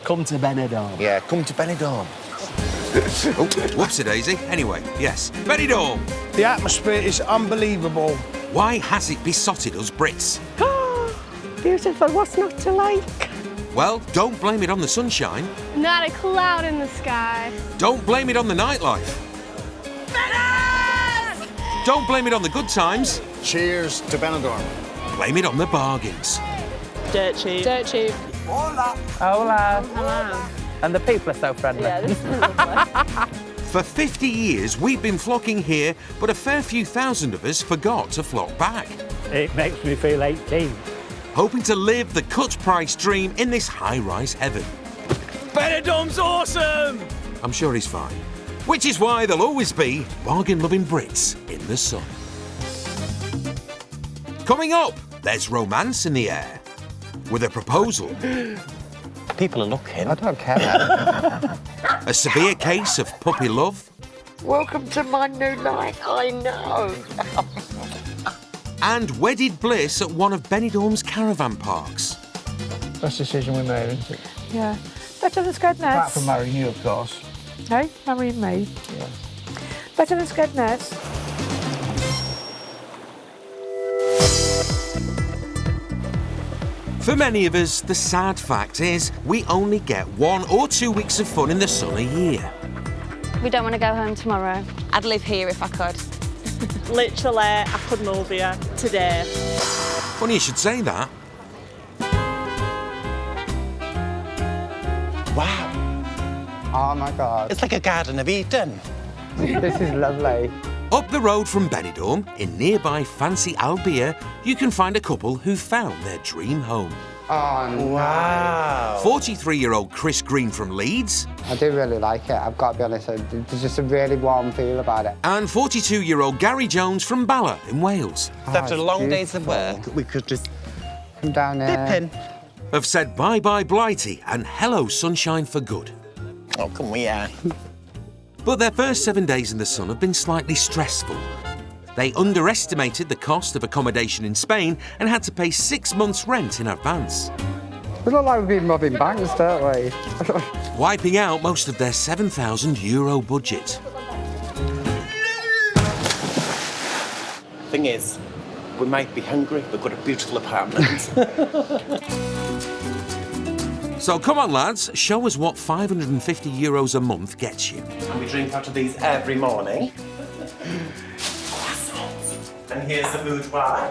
Come to Benidorm. Yeah, come to Benidorm. Oh, whoopsie-daisy. Anyway, yes, Benidorm. The atmosphere is unbelievable. Why has it besotted us Brits? Beautiful, what's not to like? Well, don't blame it on the sunshine. Not a cloud in the sky. Don't blame it on the nightlife. Don't blame it on the good times. Cheers to Benidorm. Blame it on the bargains. Dirt cheap. Dirt cheap. Hola. Hello. And the people are so friendly. Yeah, this is lovely. For 50 years, we've been flocking here, but a fair few thousand of us forgot to flock back. It makes me feel 18. Hoping to live the cut-price dream in this high-rise heaven. Benidorm's awesome! I'm sure he's fine. Which is why there'll always be bargain-loving Brits in the sun. Coming up, there's romance in the air. With a proposal. People are looking. I don't care. A severe case of puppy love. Welcome to my new life, I know. And wedded bliss at one of Benidorm's caravan parks. Best decision we made, isn't it? Yeah. Better than scared Apart nurse. from marrying you, of course. Hey, marrying me. Yeah. Better than scared nurse. For many of us, the sad fact is we only get 1 or 2 weeks of fun in the sun a year. We don't want to go home tomorrow. I'd live here if I could. Literally, I could move here today. Funny you should say that. Wow. Oh my God. It's like a Garden of Eden. This is lovely. Up the road from Benidorm, in nearby fancy Albia, you can find a couple who found their dream home. Oh, no. Wow. 43-year-old Chris Green from Leeds I do really like it. I've got to be honest. There's just a really warm feel about it. and 42-year-old Gary Jones from Bala in Wales After it's long days of beautiful. work, we could just Come down here. dip in. have said bye-bye Blighty and hello sunshine for good. Oh, come we are. But their first 7 days in the sun have been slightly stressful. They underestimated the cost of accommodation in Spain and had to pay 6 months' rent in advance, We look like we've been robbing banks, don't we? wiping out most of their €7,000 budget. Thing is, we might be hungry, we've got a beautiful apartment. So come on, lads, show us what €550 a month gets you. And we drink out of these every morning. And here's the boudoir.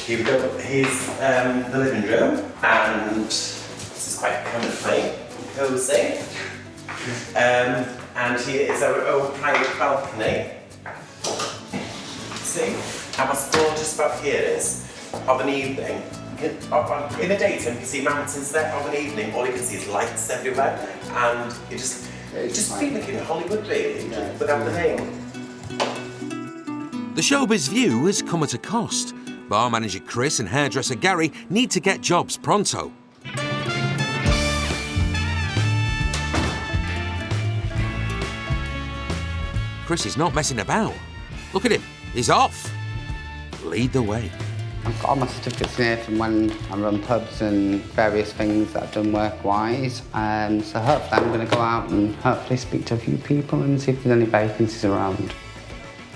Here we go. Here's the living room. And this is quite comfy, cosy. And here is our own private balcony. See? And what's gorgeous about here is, of an evening, in the daytime you can see mountains there, of an evening all you can see is lights everywhere, and you just feel like in Hollywood really, without the name. The showbiz view has come at a cost. Bar manager Chris and hairdresser Gary need to get jobs pronto. Chris is not messing about. Look at him, he's off. Lead the way. I've got all my certificates here from when I run pubs and various things that I've done work-wise. So hopefully I'm going to go out and hopefully speak to a few people and see if there's any vacancies around.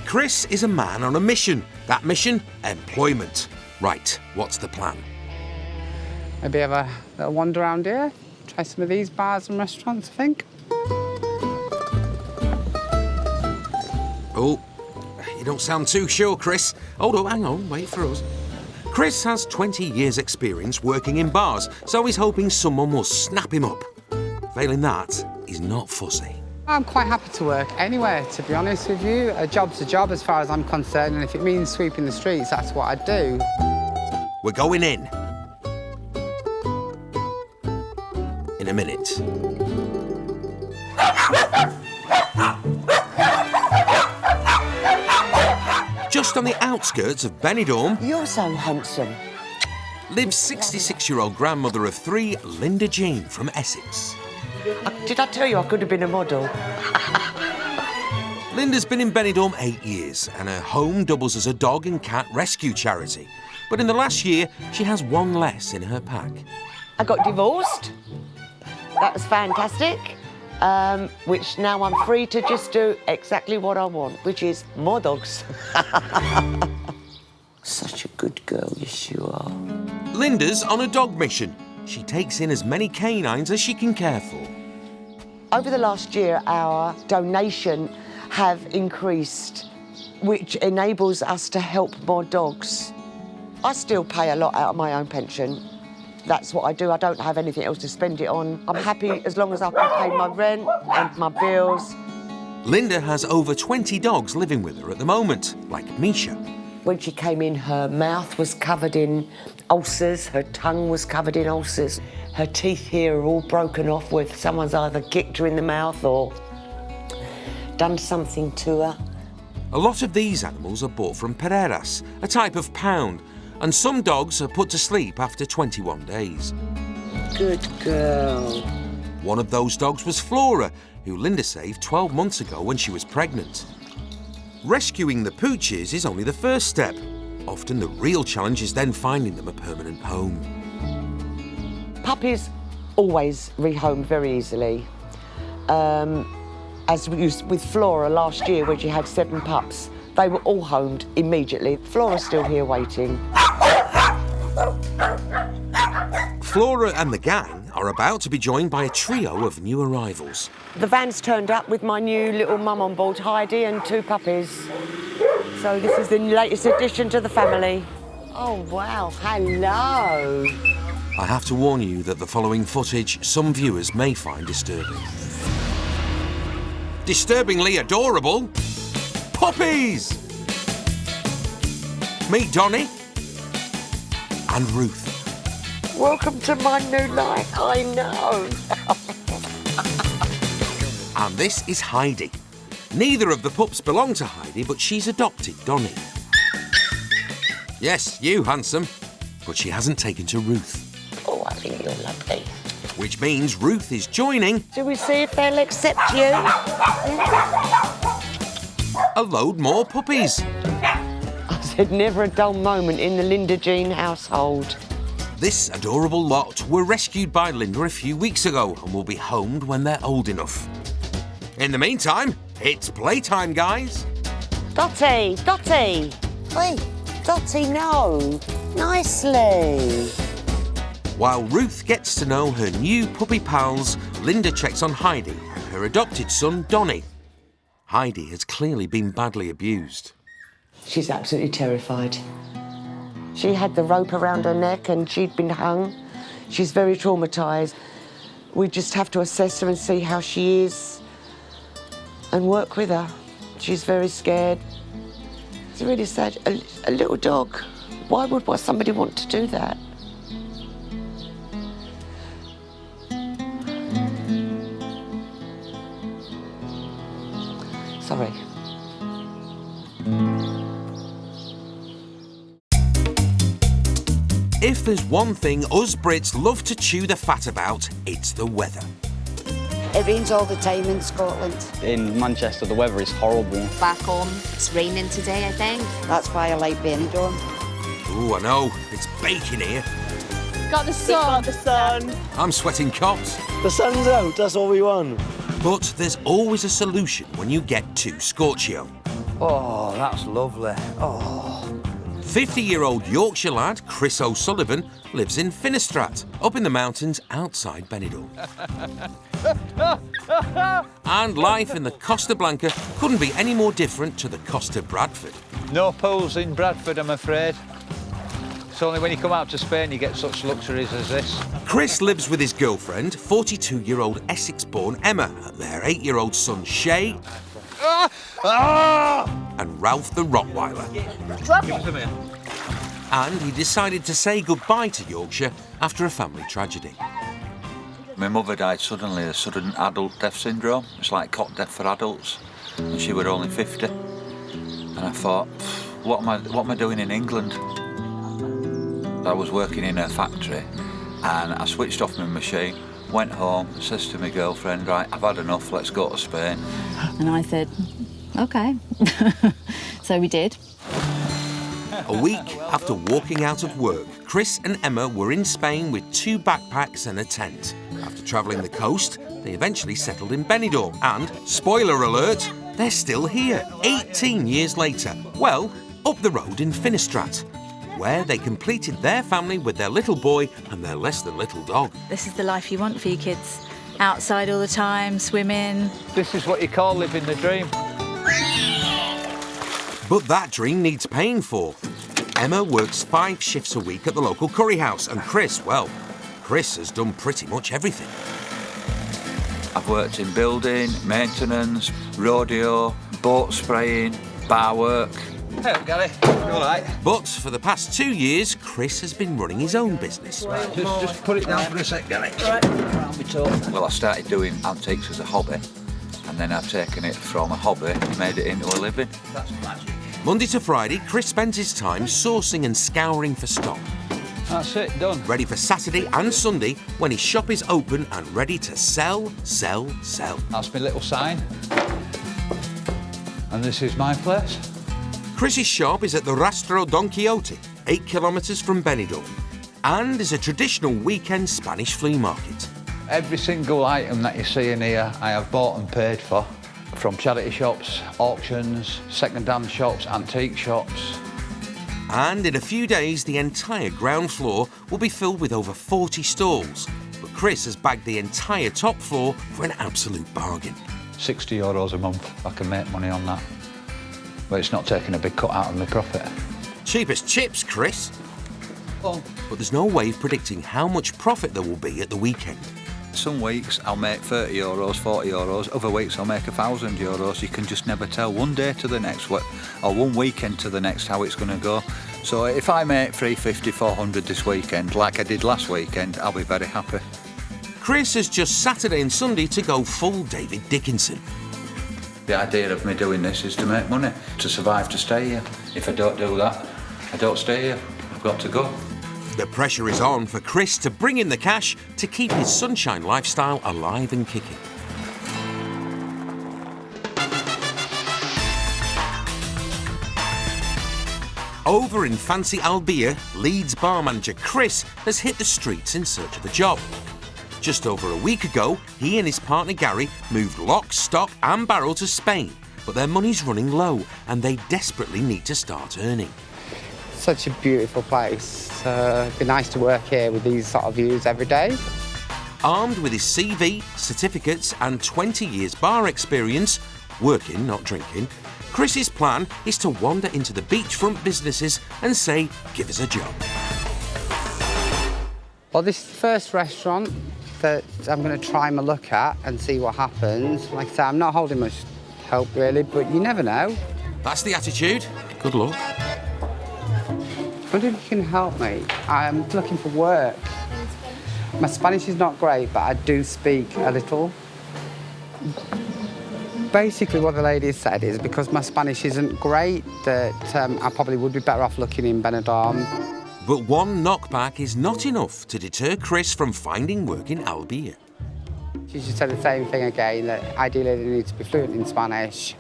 Chris is a man on a mission. That mission? Employment. Right, what's the plan? Maybe have a little wander around here, try some of these bars and restaurants, I think. Oh, you don't sound too sure, Chris. Hold up, hang on, wait for us. Chris has 20 years' experience working in bars, so he's hoping someone will snap him up. Failing that, he's not fussy. I'm quite happy to work anywhere, to be honest with you. A job's a job as far as I'm concerned, and if it means sweeping the streets, that's what I do. We're going in. In a minute. Just on the outskirts of Benidorm You're so handsome. lives 66-year-old grandmother of 3, Linda Jean from Essex. Did I tell you I could have been a model? Linda's been in Benidorm 8 years, and her home doubles as a dog and cat rescue charity. But in the last year, she has one less in her pack. I got divorced. That was fantastic. Which now I'm free to just do exactly what I want, which is more dogs. Such a good girl, yes you are. Linda's on a dog mission. She takes in as many canines as she can care for. Over the last year, our donation have increased, which enables us to help more dogs. I still pay a lot out of my own pension. That's what I do. I don't have anything else to spend it on. I'm happy as long as I can pay my rent and my bills. Linda has over 20 dogs living with her at the moment, like Misha. When she came in, her mouth was covered in ulcers, her tongue was covered in ulcers. Her teeth here are all broken off with someone's either kicked her in the mouth or done something to her. A lot of these animals are bought from Pereiras, a type of pound, and some dogs are put to sleep after 21 days. Good girl. One of those dogs was Flora, who Linda saved 12 months ago when she was pregnant. Rescuing the pooches is only the first step. Often the real challenge is then finding them a permanent home. Puppies always rehome very easily. As with Flora last year, when she had 7 pups, they were all homed immediately. Flora's still here waiting. Flora and the gang are about to be joined by a trio of new arrivals. The van's turned up with my new little mum on board, Heidi, and 2 puppies. So this is the latest addition to the family. Oh, wow, hello. I have to warn you that the following footage some viewers may find disturbing. Disturbingly adorable puppies! Meet Donnie and Ruth. Welcome to my new life, I know. And this is Heidi. Neither of the pups belong to Heidi, but she's adopted Donnie. Yes, you, handsome. But she hasn't taken to Ruth. Oh, I think you're lovely. Which means Ruth is joining Shall we see if they'll accept you? a load more puppies. I said never a dull moment in the Linda Jean household. This adorable lot were rescued by Linda a few weeks ago and will be homed when they're old enough. In the meantime, it's playtime, guys. Dottie, Dottie. Hey, Dottie, no. Nicely. While Ruth gets to know her new puppy pals, Linda checks on Heidi and her adopted son, Donnie. Heidi has clearly been badly abused. She's absolutely terrified. She had the rope around her neck and she'd been hung. She's very traumatised. We just have to assess her and see how she is and work with her. She's very scared. It's really sad. A little dog. Why would somebody want to do that? Sorry. If there's one thing us Brits love to chew the fat about, it's the weather. It rains all the time in Scotland. In Manchester, the weather is horrible. Back home, it's raining today, I think. That's why I like Benidorm. Ooh, I know, it's baking here. Got the sun. Got the sun. I'm sweating cops. The sun's out, that's all we want. But there's always a solution when you get to Scorchio. Oh, that's lovely. Oh. 50-year-old Yorkshire lad Chris O'Sullivan lives in Finistrat, up in the mountains outside Benidorm. And life in the Costa Blanca couldn't be any more different to the Costa Bradford. No pools in Bradford, I'm afraid. It's only when you come out to Spain you get such luxuries as this. Chris lives with his girlfriend, 42-year-old Essex-born Emma, and their 8-year-old son Shay, and Ralph the Rottweiler. And he decided to say goodbye to Yorkshire after a family tragedy. My mother died suddenly, a sudden adult death syndrome. It's like cot death for adults. And she was only 50. And I thought, what am I doing in England? I was working in a factory and I switched off my machine, went home, says to my girlfriend, right, I've had enough, let's go to Spain. And I said, OK. So we did. A week after walking out of work, Chris and Emma were in Spain with 2 backpacks and a tent. After travelling the coast, they eventually settled in Benidorm and, spoiler alert, they're still here, 18 years later. Well, up the road in Finistrat, where they completed their family with their little boy and their less-than-little dog. This is the life you want for your kids. Outside all the time, swimming. This is what you call living the dream. But that dream needs paying for. Emma works 5 shifts a week at the local curry house, and Chris, well, Chris has done pretty much everything. I've worked in building, maintenance, rodeo, boat spraying, bar work. Hey, Gary, you all right? But for the past 2 years, Chris has been running his own business. Just put it down for a sec, Gary. Right. Well, I started doing antiques as a hobby, and then I've taken it from a hobby and made it into a living. That's magic. Monday to Friday, Chris spends his time sourcing and scouring for stock. That's it, done. Ready for Saturday and Sunday when his shop is open and ready to sell, sell, sell. That's my little sign. And this is my place. Chris's shop is at the Rastro Don Quixote, 8 kilometres from Benidorm, and is a traditional weekend Spanish flea market. Every single item that you see in here, I have bought and paid for. From charity shops, auctions, second-hand shops, antique shops. And in a few days, the entire ground floor will be filled with over 40 stalls. But Chris has bagged the entire top floor for an absolute bargain. €60 a month, I can make money on that. But it's not taking a big cut out of my profit. Cheap as chips, Chris. Oh. But there's no way of predicting how much profit there will be at the weekend. Some weeks I'll make €30, €40, other weeks I'll make €1,000. You can just never tell one day to the next, or one weekend to the next, how it's going to go. So if I make $350, $400 this weekend, like I did last weekend, I'll be very happy. Chris has just Saturday and Sunday to go full David Dickinson. The idea of me doing this is to make money, to survive, to stay here. If I don't do that, I don't stay here. I've got to go. The pressure is on for Chris to bring in the cash to keep his sunshine lifestyle alive and kicking. Over in fancy Albia, Leeds bar manager Chris has hit the streets in search of a job. Just over a week ago, he and his partner Gary moved lock, stock and barrel to Spain, but their money's running low and they desperately need to start earning. Such a beautiful place. It'd be nice to work here with these sort of views every day. Armed with his CV, certificates and 20 years bar experience, working, not drinking, Chris's plan is to wander into the beachfront businesses and say, give us a job. Well, this is the first restaurant that I'm going to try my luck at and see what happens. Like I said, I'm not holding much hope really, but you never know. That's the attitude. Good luck. I wonder if you can help me. I'm looking for work. My Spanish is not great, but I do speak a little. Basically, what the lady said is because my Spanish isn't great, that I probably would be better off looking in Benidorm. But one knockback is not enough to deter Chris from finding work in Albia. She just said the same thing again, that ideally they need to be fluent in Spanish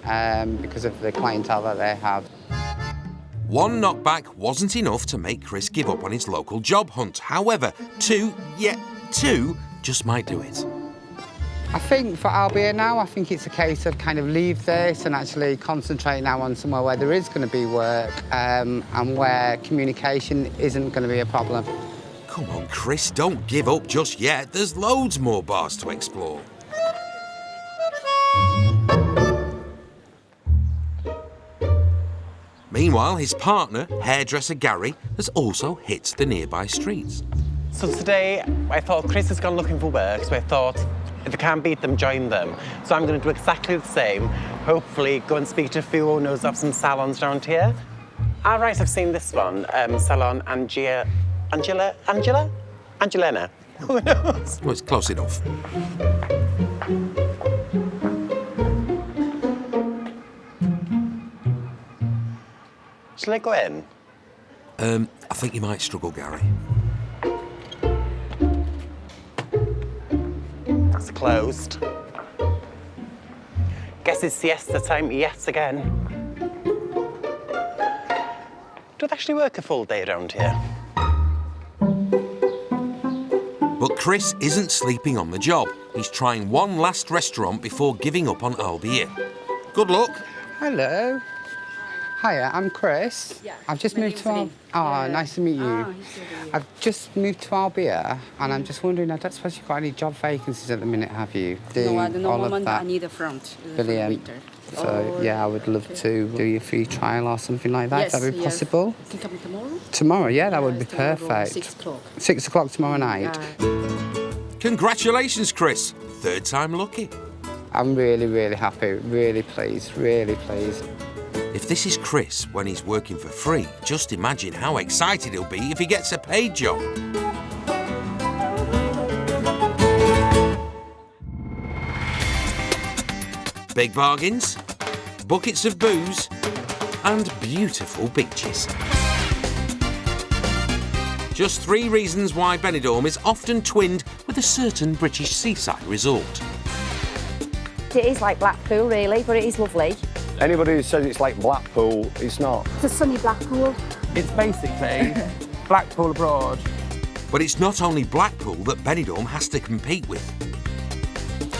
because of the clientele that they have. One knockback wasn't enough to make Chris give up on his local job hunt. However, two just might do it. I think for Albia now, I think it's a case of kind of leave this and actually concentrate now on somewhere where there is going to be work and where communication isn't going to be a problem. Come on, Chris, don't give up just yet. There's loads more bars to explore. Meanwhile, his partner, hairdresser Gary, has also hit the nearby streets. So today, I thought Chris has gone looking for work, so I thought if I can't beat them, join them. So I'm going to do exactly the same. Hopefully, go and speak to a few owners of some salons around here. All right, I've seen this one, Salon Angelina? Who knows? Well, it's close enough. Shall I go in? I think you might struggle, Gary. That's closed. Guess it's siesta time yet again. Do would actually work a full day around here. But Chris isn't sleeping on the job. He's trying one last restaurant before giving up on Albier. Good luck. Hello. Hiya, I'm Chris. Yeah, I've just moved to nice to meet you. I've just moved to Albier and I'm just wondering, I don't suppose you've got any job vacancies at the minute, have you? No, at the all of moment that? I need a front. Brilliant. So, yeah, I would love to do your free trial or something like that. Yes, Would that be possible? You can come tomorrow? Tomorrow, yeah, that would be perfect. 6 o'clock. 6 o'clock tomorrow night. Congratulations, Chris. Third time lucky. I'm really, really happy. Really pleased, really pleased. If this is Chris when he's working for free, just imagine how excited he'll be if he gets a paid job. Big bargains, buckets of booze, and beautiful beaches. Just 3 reasons why Benidorm is often twinned with a certain British seaside resort. It is like Blackpool, really, but it is lovely. Anybody who says it's like Blackpool, it's not. It's a sunny Blackpool. It's basically Blackpool abroad. But it's not only Blackpool that Benidorm has to compete with.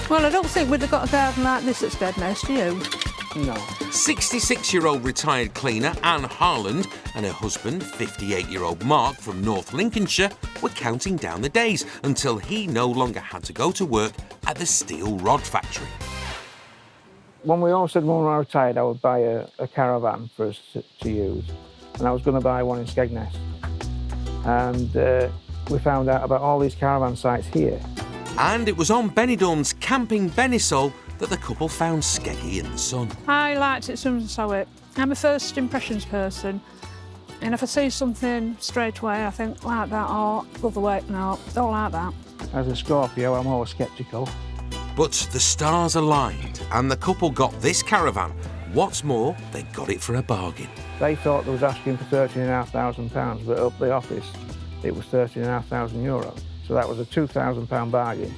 Well, I don't think we'd have got a garden like this at Skegness, do you? No. 66-year-old retired cleaner Anne Harland and her husband, 58-year-old Mark from North Lincolnshire, were counting down the days until he no longer had to go to work at the steel rod factory. When we all said when we were retired, I would buy a caravan for us to use. And I was going to buy one in Skegness. And we found out about all these caravan sites here. And it was on Benidorm's Camping Benisol that the couple found Skeggy in the sun. I liked it as soon as I saw it. I'm a first impressions person. And if I see something straight away, I think, like that, or other way, no, don't like that. As a Scorpio, I'm always sceptical. But the stars aligned and the couple got this caravan. What's more, they got it for a bargain. They thought they was asking for £13,500, but up the office, it was €13,500. So that was a £2,000 bargain.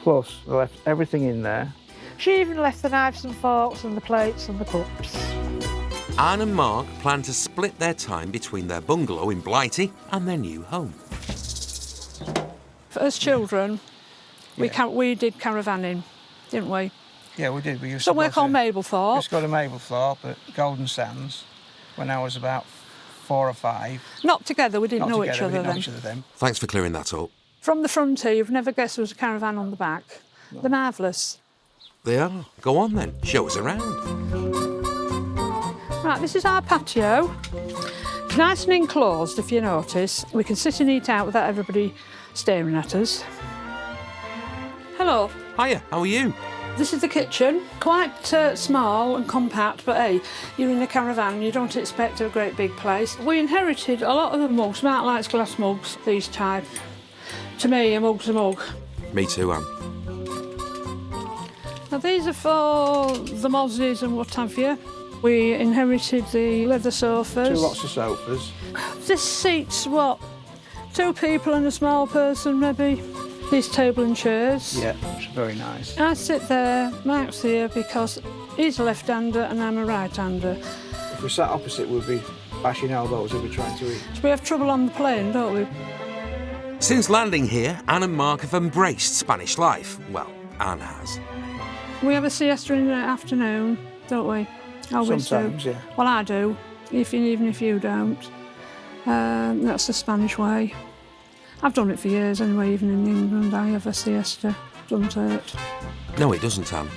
Plus, they left everything in there. She even left the knives and forks and the plates and the cups. Anne and Mark plan to split their time between their bungalow in Blighty and their new home. As children, we did caravanning, didn't we? Yeah, we did. We used Somewhere called Mablethorpe. Just go to Mablethorpe at Golden Sands when I was about 4 or 5. Not together, we didn't know each other then. Thanks for clearing that up. From the frontier, you've never guessed there was a caravan on the back. No. They're marvellous. They are. Go on then, show us around. Right, this is our patio. It's nice and enclosed, if you notice. We can sit and eat out without everybody staring at us. Hello. Hiya, how are you? This is the kitchen. Quite small and compact, but hey, you're in a caravan, you don't expect a great big place. We inherited a lot of the mugs, Mark likes glass mugs, these type. To me, a mug's a mug. Me too, Anne. Now, these are for the mozzies and what have you. We inherited the leather sofas. 2 lots of sofas. This seats, what, 2 people and a small person, maybe? These table and chairs. Yeah, it's very nice. I sit there, Mark's here, because he's a left-hander and I'm a right-hander. If we sat opposite, we'd be bashing elbows if we're trying to eat. So we have trouble on the plane, don't we? Since landing here, Anne and Mark have embraced Spanish life. Well, Anne has. We have a siesta in the afternoon, don't we? Always Sometimes, do. Yeah. Well, I do, even if you don't. That's the Spanish way. I've done it for years anyway, even in England. I have a siesta. Doesn't hurt. No, it doesn't, Anne.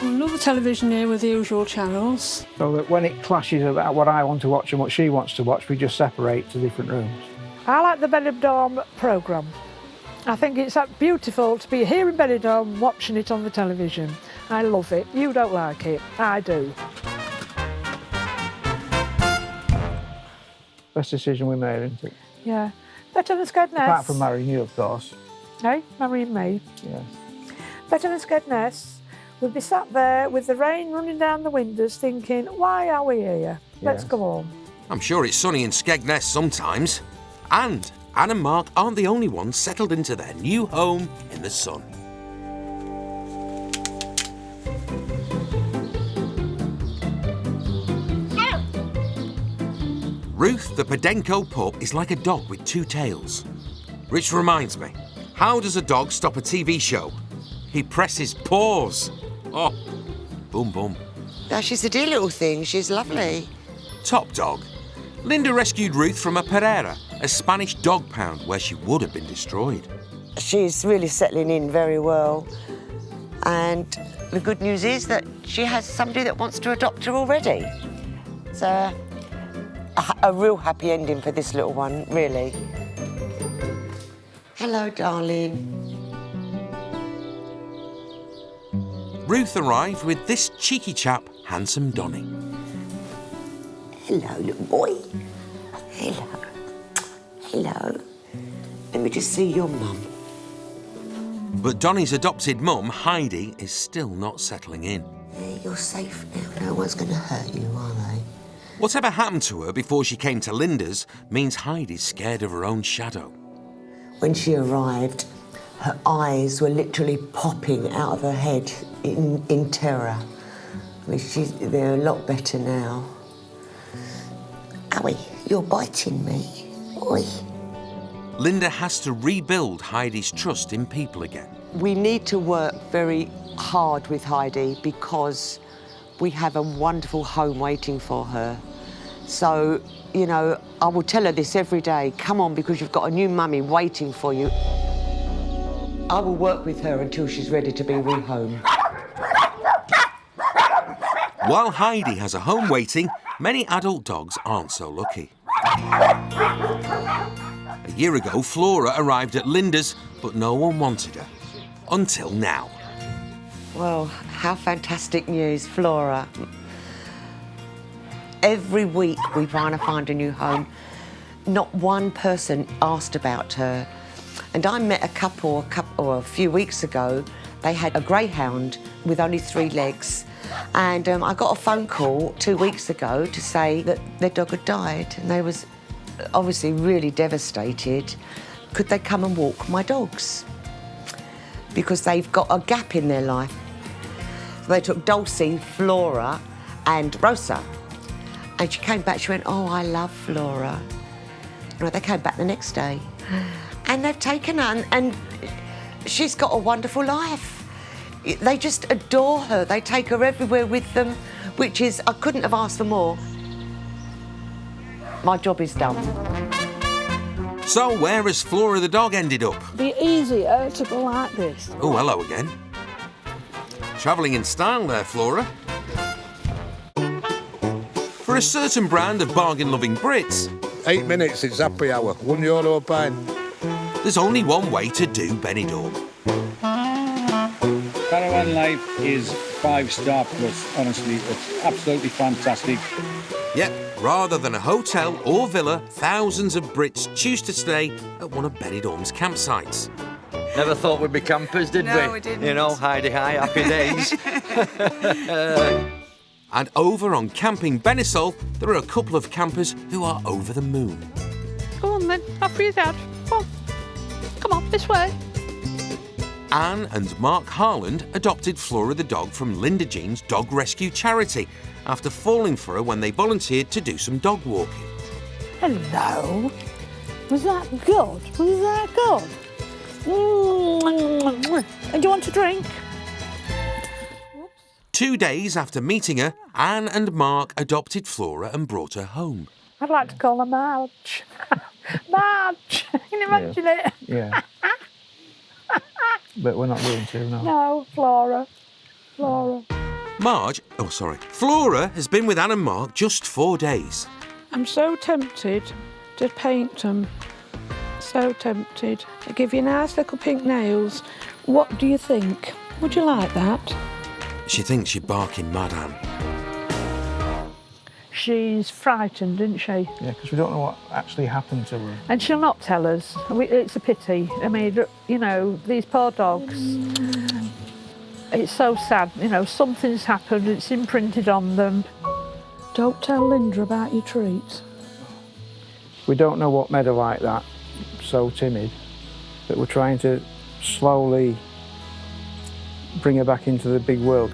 Another television here with the usual channels. So that when it clashes about what I want to watch and what she wants to watch, we just separate to different rooms. I like the Benidorm programme. I think it's beautiful to be here in Benidorm watching it on the television. I love it. You don't like it. I do. Best decision we made, isn't it? Yeah. Better than Skegness. Apart from marrying you, of course. Hey, marrying me. Yes. Better than Skegness. We'd be sat there with the rain running down the windows thinking, why are we here? Let's go home. I'm sure it's sunny in Skegness sometimes. And Anne and Mark aren't the only ones settled into their new home in the sun. Ruth, the Podenco pup, is like a dog with two tails. Which reminds me, how does a dog stop a TV show? He presses pause. Oh, boom, boom. No, she's a dear little thing. She's lovely. Top dog. Linda rescued Ruth from a Pereira, a Spanish dog pound where she would have been destroyed. She's really settling in very well. And the good news is that she has somebody that wants to adopt her already. It's a real happy ending for this little one, really. Hello, darling. Ruth arrived with this cheeky chap, Handsome Donny. Hello, little boy. Hello. Hello. Let me just see your mum. But Donny's adopted mum, Heidi, is still not settling in. You're safe now. No one's going to hurt you, are they? Whatever happened to her before she came to Linda's means Heidi's scared of her own shadow. When she arrived, her eyes were literally popping out of her head in terror. I mean, they're a lot better now. Owie, you're biting me. Oi. Linda has to rebuild Heidi's trust in people again. We need to work very hard with Heidi because we have a wonderful home waiting for her. So, you know, I will tell her this every day. Come on, because you've got a new mummy waiting for you. I will work with her until she's ready to be rehomed. While Heidi has a home waiting, many adult dogs aren't so lucky. A year ago, Flora arrived at Linda's, but no one wanted her. Until now. Well, how fantastic news, Flora. Every week we try to find a new home. Not one person asked about her. And I met a few weeks ago. They had a greyhound with only 3 legs. And I got a phone call 2 weeks ago to say that their dog had died, and they was obviously really devastated. Could they come and walk my dogs? Because they've got a gap in their life. So they took Dulcie, Flora and Rosa. And she came back, she went, oh, I love Flora. And they came back the next day. And they've taken her, and she's got a wonderful life. They just adore her. They take her everywhere with them, which is, I couldn't have asked for more. My job is done. So where has Flora the dog ended up? Be easier to go like this. Oh, hello again. Travelling in style there, Flora. For a certain brand of bargain-loving Brits... 8 minutes, it's happy hour. €1 a pint. There's only one way to do Benidorm. Caravan life is 5-star plus, honestly. It's absolutely fantastic. Yep, rather than a hotel or villa, thousands of Brits choose to stay at one of Benidorm's campsites. Never thought we'd be campers, did we? No, we didn't. You know, Heidi High, happy days. And over on Camping Benisol, there are a couple of campers who are over the moon. Go on then, after your dad. Come on, this way. Anne and Mark Harland adopted Flora the dog from Linda Jean's dog rescue charity after falling for her when they volunteered to do some dog walking. Hello. Was that good? Was that good? And do you want a drink? 2 days after meeting her, Anne and Mark adopted Flora and brought her home. I'd like to call her Marge. Marge! Can you imagine it? Yeah. But we're not going to, no. No, Flora. Flora. Flora has been with Anne and Mark just 4 days. I'm so tempted to paint them. So tempted. I give you nice little pink nails. What do you think? Would you like that? She thinks you're barking mad, Anne. She's frightened, isn't she? Yeah, because we don't know what actually happened to her. And she'll not tell us. It's a pity. I mean, you know, these poor dogs. It's so sad. You know, something's happened. It's imprinted on them. Don't tell Linda about your treat. We don't know what made her like that, so timid, but we're trying to slowly bring her back into the big world.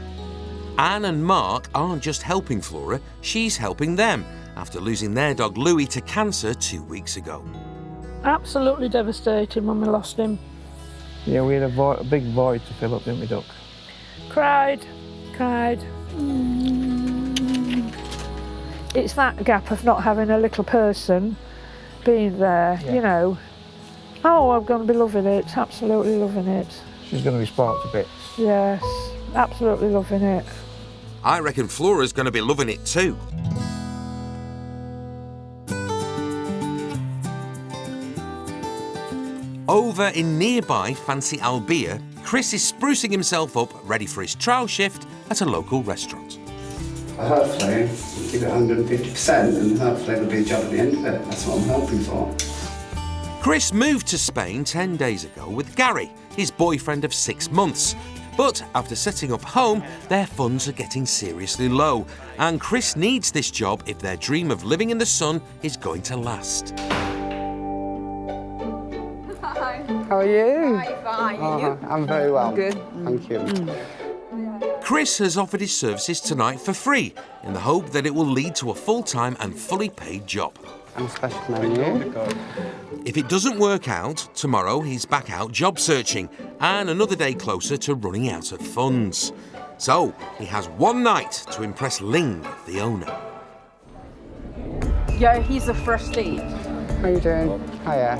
Anne and Mark aren't just helping Flora, she's helping them, after losing their dog Louis to cancer 2 weeks ago. Absolutely devastating when we lost him. Yeah, we had a big void to fill up, didn't we, Duck? Cried. It's that gap of not having a little person being there, you know. Oh, I'm going to be loving it, absolutely loving it. She's going to be spoilt to bits. Yes, absolutely loving it. I reckon Flora's going to be loving it too. Over in nearby Fancy Albia, Chris is sprucing himself up, ready for his trial shift at a local restaurant. Hopefully, give it 150% and hopefully there'll be a job at the end of it. That's what I'm hoping for. Chris moved to Spain 10 days ago with Gary, his boyfriend of 6 months. But after setting up home, their funds are getting seriously low, and Chris needs this job if their dream of living in the sun is going to last. Hi. How are you? Hi, fine. Oh, I'm very well. Good. Thank you. Chris has offered his services tonight for free, in the hope that it will lead to a full-time and fully paid job. And a special menu. If it doesn't work out, tomorrow he's back out job searching and another day closer to running out of funds. So he has one night to impress Ling, the owner. Yeah, he's the first aid. How you doing? Hiya.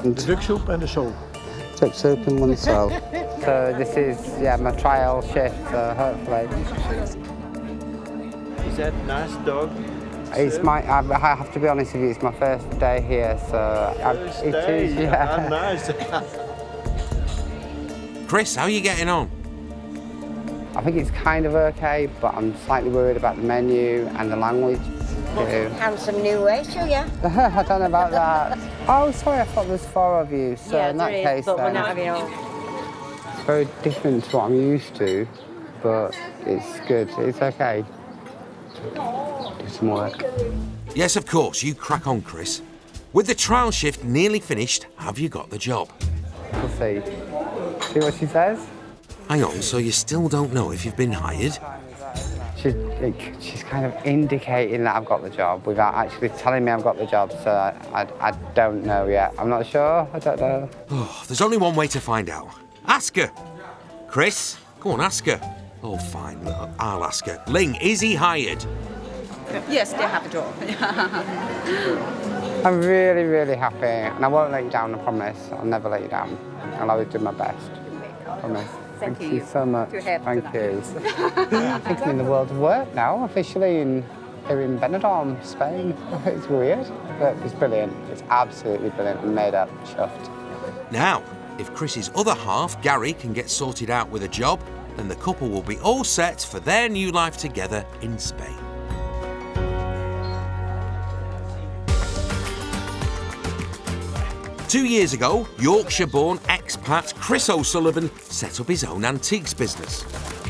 The duck soup and the soul. Duck soup and one soul. So this is, my trial shift, so hopefully. Is that nice dog? It's I have to be honest with you, it's my first day here, so it is, yeah. Nice. Chris, how are you getting on? I think it's kind of okay, but I'm slightly worried about the menu and the language. Handsome new Rachel, yeah? I don't know about that. Oh, sorry, I thought there was 4 of you, so yeah, in that case but we're then, not having all. it's very different to what I'm used to, but it's good, it's okay. Do some work. Yes, of course, you crack on, Chris. With the trial shift nearly finished, have you got the job? We'll see. See what she says? Hang on, so you still don't know if you've been hired? She's kind of indicating that I've got the job without actually telling me I've got the job, so I don't know yet. I'm not sure, I don't know. Oh, there's only one way to find out. Ask her. Chris, go on, ask her. Oh, fine, look, I'll ask her. Ling, is he hired? Yes, they have a job. I'm really, really happy, and I won't let you down, I promise. I'll never let you down. I'll always do my best. I promise. Thank you so much. Thank you. I think I'm in the world of work now, officially here in Benidorm, Spain. It's weird, but it's brilliant. It's absolutely brilliant. I'm made up, chuffed. Now, if Chris's other half, Gary, can get sorted out with a job, then the couple will be all set for their new life together in Spain. Two years ago, Yorkshire-born expat Chris O'Sullivan set up his own antiques business.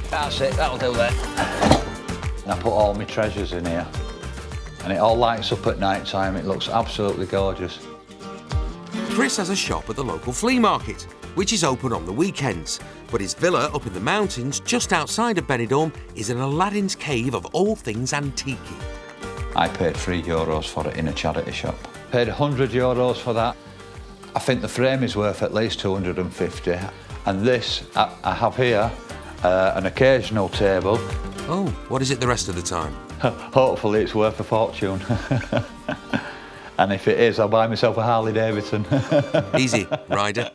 That's it, that'll do that. And I put all my treasures in here. And it all lights up at night time, it looks absolutely gorgeous. Chris has a shop at the local flea market, which is open on the weekends. But his villa up in the mountains, just outside of Benidorm, is an Aladdin's cave of all things antique. I paid €3 for it in a charity shop. Paid €100 for that. I think the frame is worth at least 250. And this, I have here, an occasional table. Oh, what is it the rest of the time? Hopefully it's worth a fortune. And if it is, I'll buy myself a Harley Davidson. Easy, rider.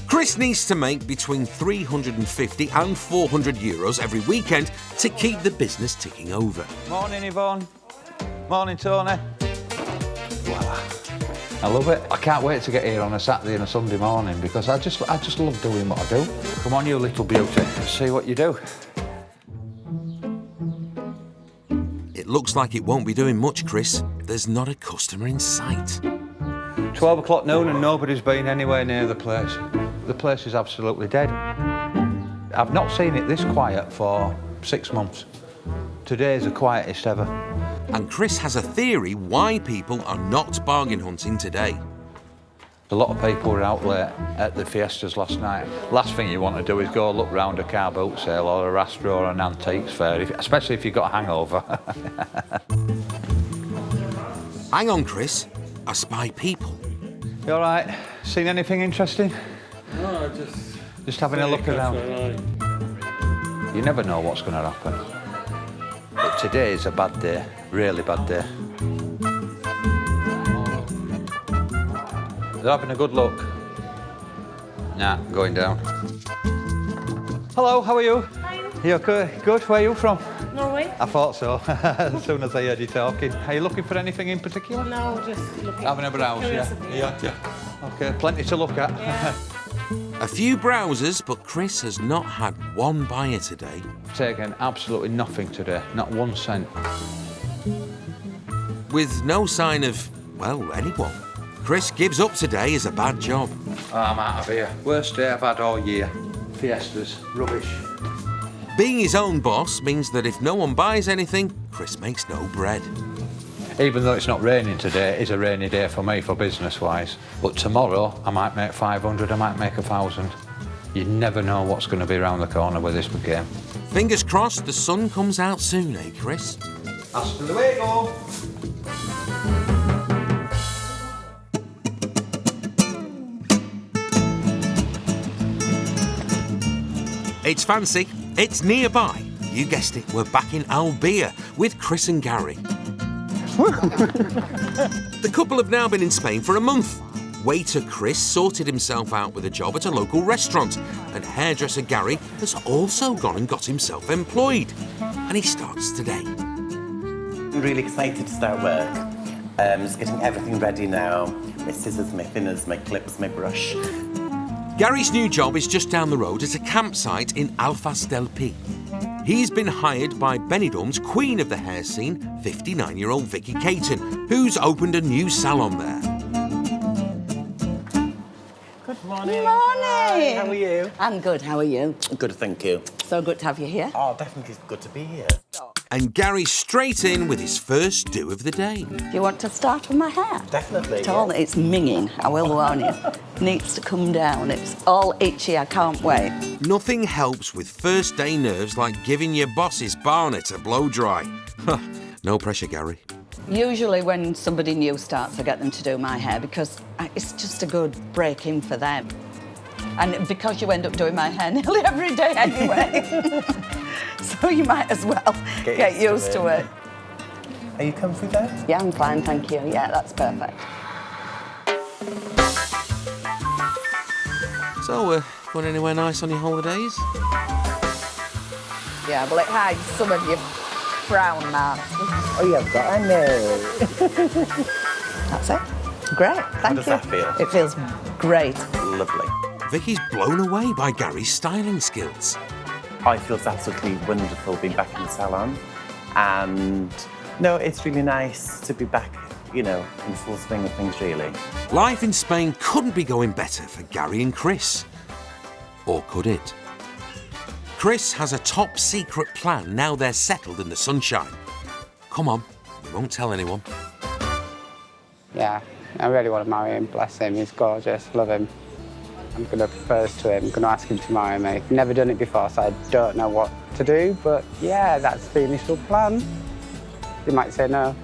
Chris needs to make between 350 and 400 euros every weekend to keep the business ticking over. Morning, Yvonne. Morning, Tony. Voila. I love it. I can't wait to get here on a Saturday and a Sunday morning because I just love doing what I do. Come on, you little beauty. Let's see what you do. It looks like it won't be doing much, Chris. There's not a customer in sight. 12 o'clock noon and nobody's been anywhere near the place. The place is absolutely dead. I've not seen it this quiet for 6 months. Today's the quietest ever. And Chris has a theory why people are not bargain hunting today. A lot of people were out late at the fiestas last night. Last thing you want to do is go look round a car boot sale or a rasta or an antiques fair, especially if you've got a hangover. Hang on, Chris. I spy people. You all right? Seen anything interesting? No, Just having a look around. You never know what's going to happen. But today is a bad day, really bad day. They're having a good look. Nah, going down. Hello, how are you? Fine. You okay? Good. Where are you from? Norway. I thought so. As soon as I heard you talking. Are you looking for anything in particular? No, just looking. Having a browse, yeah. Okay, plenty to look at. Yeah. A few browsers, but Chris has not had one buyer today. Taken absolutely nothing today, not 1 cent. With no sign of, well, anyone. Chris gives up today as a bad job. Oh, I'm out of here. Worst day I've had all year. Fiestas, rubbish. Being his own boss means that if no one buys anything, Chris makes no bread. Even though it's not raining today, it is a rainy day for me, for business-wise. But tomorrow, I might make 500, I might make 1,000. You never know what's going to be around the corner with this game. Fingers crossed the sun comes out soon, eh, Chris? Hasta luego! It's fancy, it's nearby. You guessed it, we're back in Albia with Chris and Gary. The couple have now been in Spain for a month. Waiter Chris sorted himself out with a job at a local restaurant, and hairdresser Gary has also gone and got himself employed. And he starts today. I'm really excited to start work. Just getting everything ready now. My scissors, my thinners, my clips, my brush. Gary's new job is just down the road at a campsite in Alfas del Pi. He's been hired by Benidorm's queen of the hair scene, 59-year-old Vicky Caton, who's opened a new salon there. Good morning. Morning. How are you? I'm good. How are you? Good, thank you. So good to have you here. Oh, definitely good to be here. And Gary's straight in with his first do of the day. Do you want to start with my hair? Definitely. It's all, it's minging, I will warn you. Needs to come down. It's all itchy, I can't wait. Nothing helps with first day nerves like giving your boss's barnet a blow dry. No pressure, Gary. Usually when somebody new starts, I get them to do my hair because it's just a good break in for them. And because you end up doing my hair nearly every day anyway. So you might as well get used to it. Are you comfy there? Yeah, I'm fine, thank you. Yeah, that's perfect. So, going anywhere nice on your holidays? Yeah, well, it hides some of your frown marks. Oh, you've got a nose. That's it. Great, thank you. How does that feel? It feels great. Lovely. Vicky's blown away by Gary's styling skills. I feel it's absolutely wonderful being back in the salon. And, no, it's really nice to be back, you know, in full swing of things, really. Life in Spain couldn't be going better for Gary and Chris. Or could it? Chris has a top secret plan now they're settled in the sunshine. Come on, we won't tell anyone. Yeah, I really want to marry him. Bless him, he's gorgeous, love him. I'm going to propose to him, I'm going to ask him to marry me. Never done it before, so I don't know what to do, but yeah, that's the initial plan. He might say no.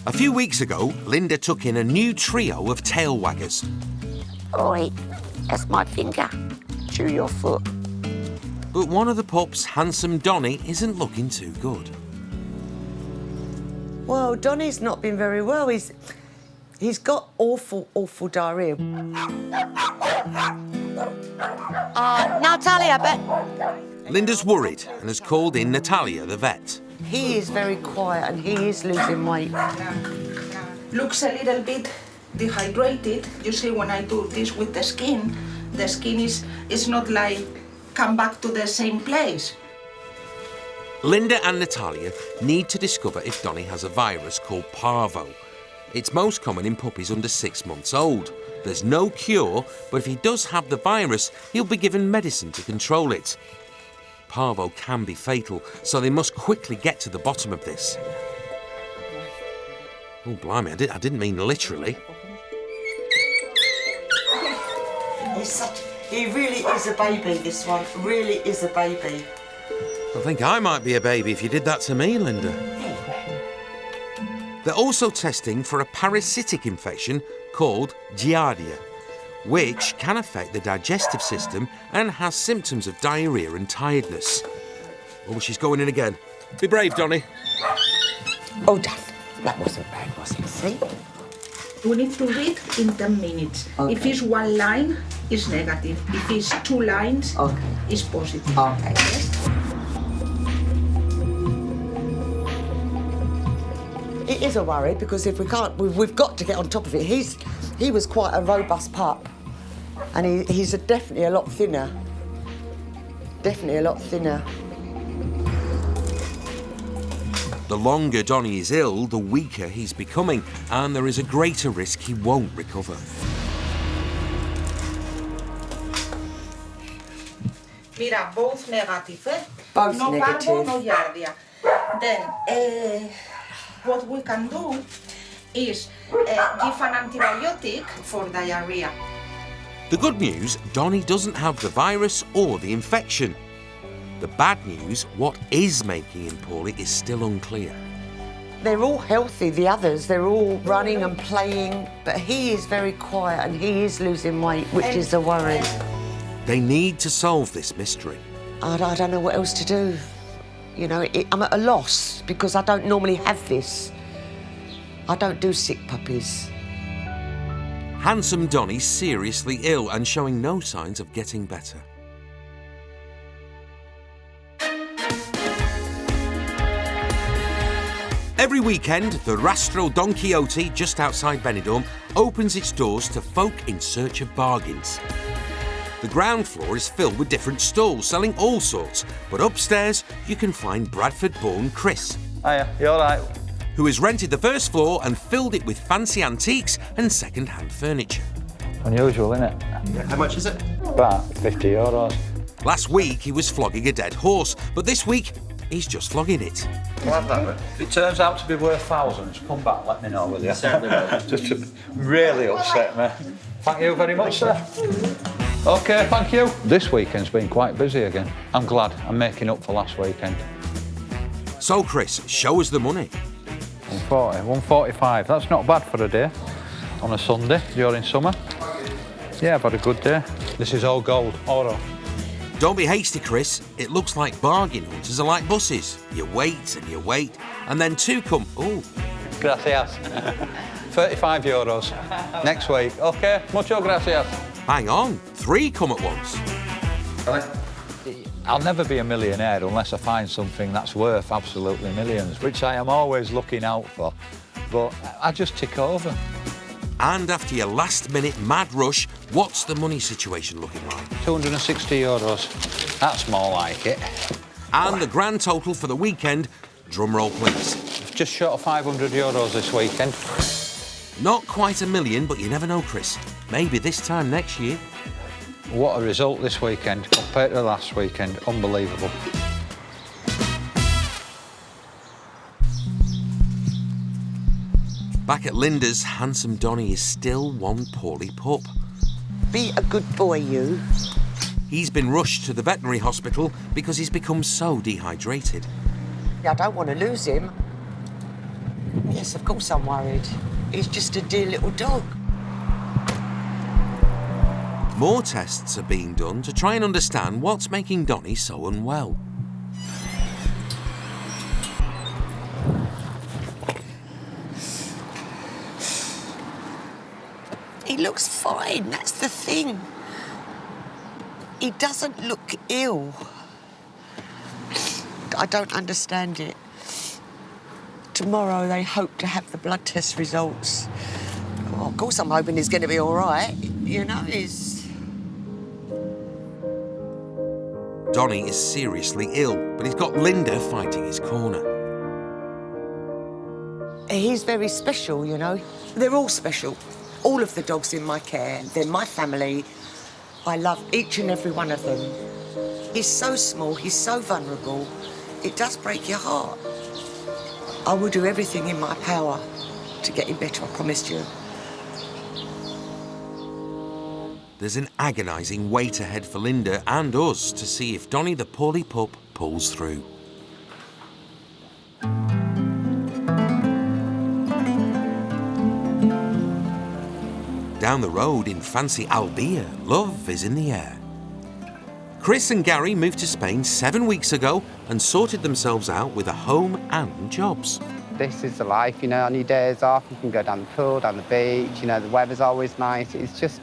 A few weeks ago, Linda took in a new trio of tail waggers. Oi, that's my finger. Chew your foot. But one of the pups, handsome Donny, isn't looking too good. Well, Donny's not been very well. He's got awful diarrhoea. Natalia, but... Linda's worried and has called in Natalia, the vet. He is very quiet and he is losing weight. Looks a little bit dehydrated. Usually when I do this with the skin is not like come back to the same place. Linda and Natalia need to discover if Donny has a virus called parvo. It's most common in puppies under 6 months old. There's no cure, but if he does have the virus, he'll be given medicine to control it. Parvo can be fatal, so they must quickly get to the bottom of this. Oh, blimey, I didn't mean literally. He really is a baby, this one. Really is a baby. I think I might be a baby if you did that to me, Linda. They're also testing for a parasitic infection called Giardia, which can affect the digestive system and has symptoms of diarrhoea and tiredness. Oh, she's going in again. Be brave, Donny. Oh, Dad, that wasn't bad, was it? See? We need to read in 10 minutes. Okay. If it's one line, it's negative. If it's 2 lines, it's positive. Okay. It is a worry because if we can't, we've got to get on top of it. He was quite a robust pup, and he's definitely a lot thinner. Definitely a lot thinner. The longer Donny is ill, the weaker he's becoming, and there is a greater risk he won't recover. Mira, both negative, eh? Both no negative. Parvo, no Giardia. Then, what we can do is give an antibiotic for diarrhea. The good news, Donny doesn't have the virus or the infection. The bad news, what is making him poorly is still unclear. They're all healthy, the others. They're all running and playing, but he is very quiet and he is losing weight, which is a worry. They need to solve this mystery. I don't know what else to do. You know, I'm at a loss because I don't normally have this. I don't do sick puppies. Handsome Donny's seriously ill and showing no signs of getting better. Every weekend, the Rastro Don Quixote, just outside Benidorm, opens its doors to folk in search of bargains. The ground floor is filled with different stalls selling all sorts, but upstairs you can find Bradford-born Chris. Hiya, you all right? Who has rented the first floor and filled it with fancy antiques and second-hand furniture. Unusual, isn't it? Yeah, how much is it? About 50 euros. Last week he was flogging a dead horse, but this week he's just flogging it. We'll have that, right? If it turns out to be worth thousands, come back, let me know, will you? Certainly will. Just to really upset me. Thank you very much, sir. OK, thank you. This weekend's been quite busy again. I'm glad I'm making up for last weekend. So, Chris, show us the money. 140, 145. That's not bad for a day on a Sunday during summer. Yeah, I've had a good day. This is all gold, oro. Don't be hasty, Chris. It looks like bargain hunters are like buses. You wait, and then 2 come. Oh. Gracias. 35 euros. Next week. OK, mucho gracias. Hang on, 3 come at once. I'll never be a millionaire unless I find something that's worth absolutely millions, which I am always looking out for. But I just tick over. And after your last-minute mad rush, what's the money situation looking like? 260 euros. That's more like it. And the grand total for the weekend, drum roll please. Just short of 500 euros this weekend. Not quite a million, but you never know, Chris. Maybe this time next year. What a result this weekend compared to last weekend. Unbelievable. Back at Linda's, handsome Donny is still one poorly pup. Be a good boy, you. He's been rushed to the veterinary hospital because he's become so dehydrated. I don't want to lose him. Yes, of course I'm worried. He's just a dear little dog. More tests are being done to try and understand what's making Donny so unwell. He looks fine, that's the thing. He doesn't look ill. I don't understand it. Tomorrow they hope to have the blood test results. Well, of course I'm hoping he's going to be all right. You know, he's... Donny is seriously ill, but he's got Linda fighting his corner. He's very special, you know. They're all special. All of the dogs in my care, they're my family. I love each and every one of them. He's so small, he's so vulnerable. It does break your heart. I will do everything in my power to get him better, I promised you. There's an agonising wait ahead for Linda and us to see if Donny the poorly pup pulls through. Down the road in fancy Albia, love is in the air. Chris and Gary moved to Spain 7 weeks ago and sorted themselves out with a home and jobs. This is the life, you know, on your days off, you can go down the pool, down the beach, you know, the weather's always nice. It's just,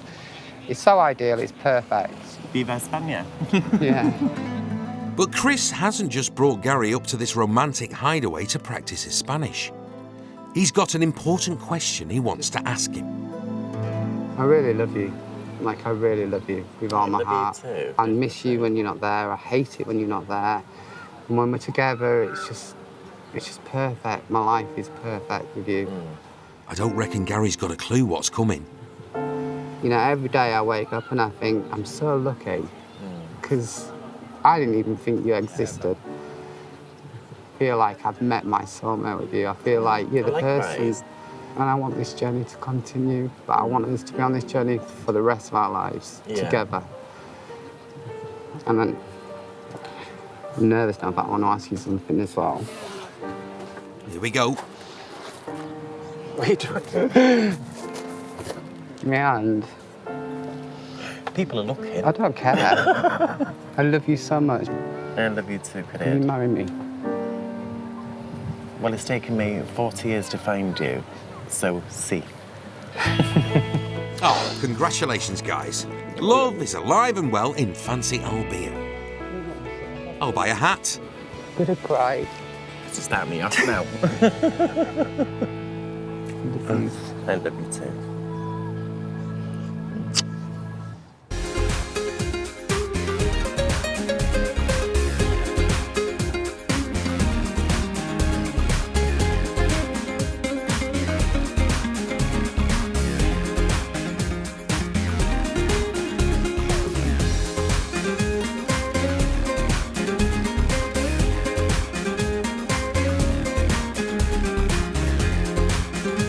it's so ideal, it's perfect. Viva España. Yeah. But Chris hasn't just brought Gary up to this romantic hideaway to practice his Spanish. He's got an important question he wants to ask him. I really love you. Like, I really love you with all my heart. I love you too. I miss you when you're not there. I hate it when you're not there. And when we're together, it's just perfect. My life is perfect with you. I don't reckon Gary's got a clue what's coming. You know, every day I wake up and I think, I'm so lucky. Because I didn't even think you existed. I feel like I've met my soulmate with you. I feel like you're the person. And I want this journey to continue, but I want us to be on this journey for the rest of our lives, together. And then, I'm nervous now, but I want to ask you something as well. Here we go. What are you doing? Give me a hand. People are looking. I don't care. I love you so much. I love you too, Will you marry me? Well, it's taken me 40 years to find you, so see. Oh, congratulations, guys. Love is alive and well in fancy Albia. I'll buy a hat. I'm gonna cry. Just start me off now. I love you too.